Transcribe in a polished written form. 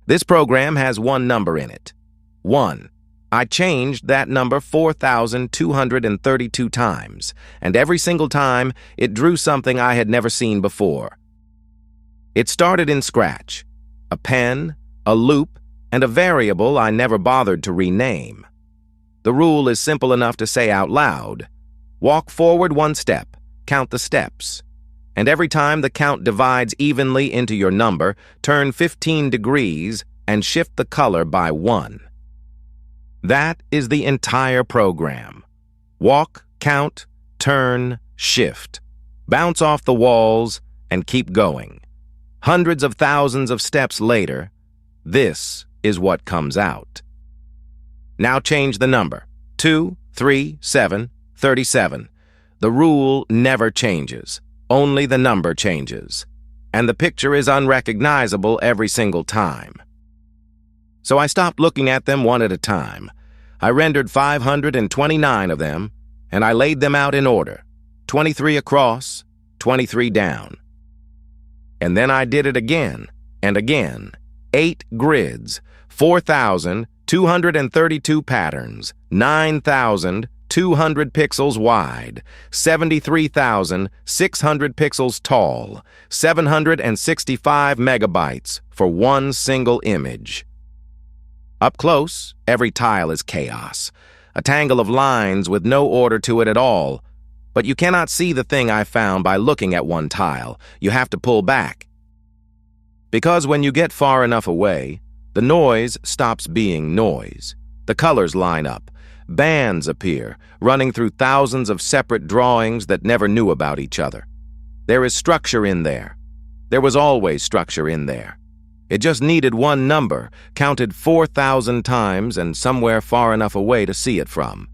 This program has one number in it. 1. I changed that number 4,232 times, and every single time it drew something I had never seen before. It started in Scratch, a pen, a loop, and a variable I never bothered to rename. The rule is simple enough to say out loud. Walk forward 1 step, count the steps. And every time the count divides evenly into your number, turn 15 degrees and shift the color by 1. That is the entire program. Walk, count, turn, shift. Bounce off the walls and keep going. Hundreds of thousands of steps later, this is what comes out. Now change the number. 2, 3, 7, 37. The rule never changes. Only the number changes. And the picture is unrecognizable every single time. So I stopped looking at them one at a time. I rendered 529 of them, and I laid them out in order. 23 across, 23 down. And then I did it again and again. 8 grids, 4,232 patterns, 9,200 pixels wide, 73,600 pixels tall, 765 megabytes for one single image. Up close, every tile is chaos, a tangle of lines with no order to it at all. But you cannot see the thing I found by looking at one tile. You have to pull back. Because when you get far enough away, the noise stops being noise. The colors line up. Bands appear, running through thousands of separate drawings that never knew about each other. There is structure in there. There was always structure in there. It just needed one number, counted 4,000 times and somewhere far enough away to see it from.